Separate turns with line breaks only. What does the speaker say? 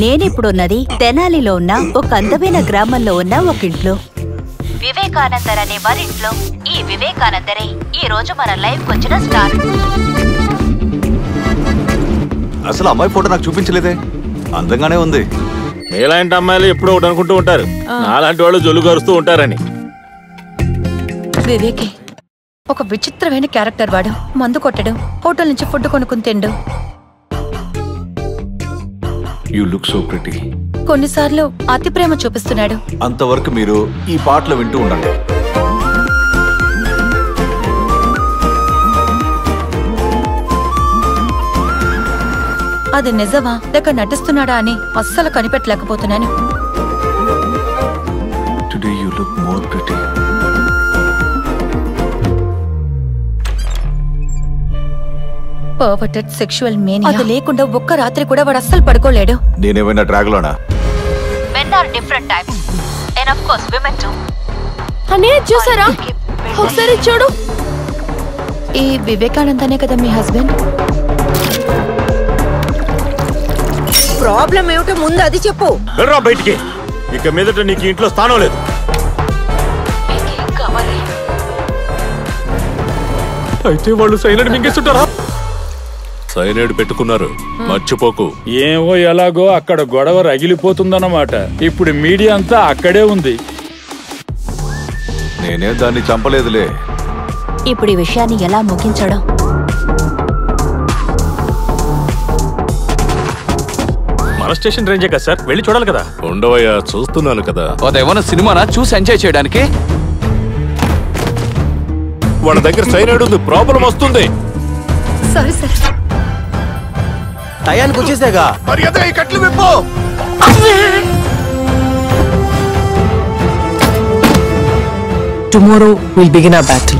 నేనిప్పుడున్నది తెనాలిలో ఉన్న ఒక అందమైన గ్రామంలో ఉన్న ఒక ఇంట్లో. వివేకానందర్ అనే వారింట్లో ఈ వివేకానందరే ఈ రోజు మన లైవ్ వచ్చిన స్టార్.
అసలు అమ్మాయి ఫోటో నాకు చూపించలేదే. అందంగానే ఉంది.
మీలాంటి అమ్మాయిలు ఎప్పుడో ఒకటి అనుకుంటూ ఉంటారు, నాలాంటి వాళ్ళు జొల్లు కరుస్తూ ఉంటారని.
వివేకే ఒక విచిత్రమైన క్యారెక్టర్. వాడు మందు కొట్టడం, హోటల్ నుంచి ఫుడ్ కొనుక్కుని తిండు.
You look so pretty.
కొన్నిసార్లు అతి ప్రేమ చూపిస్తున్నాడు.
అంతవరకు మీరు ఈ పాటలు వింటూ ఉండండి.
అది నిజమా లేక నటిస్తున్నాడా అని అస్సలు కనిపెట్టలేకపోతున్నాను.
Today you look more pretty.
Perverted sexual mania. అది లేకుండా ఒక్క రాత్రి కూడా వాడు అస్సలు పడుకోలేడు.
నేనేమైనా డ్రాగ్లోనా?
Men are different types and of course women too.
అనే చూసారా? ఒకసారి చూడు. ఈ వివేకానందనే కదా మీ హస్బెండ్?
ప్రాబ్లం ఏమిటో ముందు అది చెప్పు.
వెళ్ళరా బయటికి. ఇక మీదట నీకు ఇంట్లో స్థానం లేదు.
అయితే వాళ్ళు సైలెంట్ మింగేస్తుంటారా? సైలెంట్ పెట్టుకున్నారు, మర్చిపోకు.
ఏమో ఎలాగో అక్కడ గొడవ రగిలిపోతుందన్నమాట. ఇప్పుడు మీడియా అంతా అక్కడే ఉంది.
నేనే దాన్ని చంపలేదులే.
ఇప్పుడు ఈ విషయాన్ని ఎలా ముగించడం?
మన స్టేషన్ రేంజే కదా సార్, వెళ్ళి చూడాలి కదా.
ఉండవయ్యా, చూస్తున్నాను కదా.
అదేమన్నా సినిమానా చూసి ఎంజాయ్ చేయడానికి?
వాళ్ళ దగ్గర సైనైడ్ ఉంది, ప్రాబ్లం వస్తుంది.
సరే సరే,
టయానికి వచ్చేసాగా.
మర్యాద ఈ కట్లు విప్పు.
Tomorrow we'll begin our battle.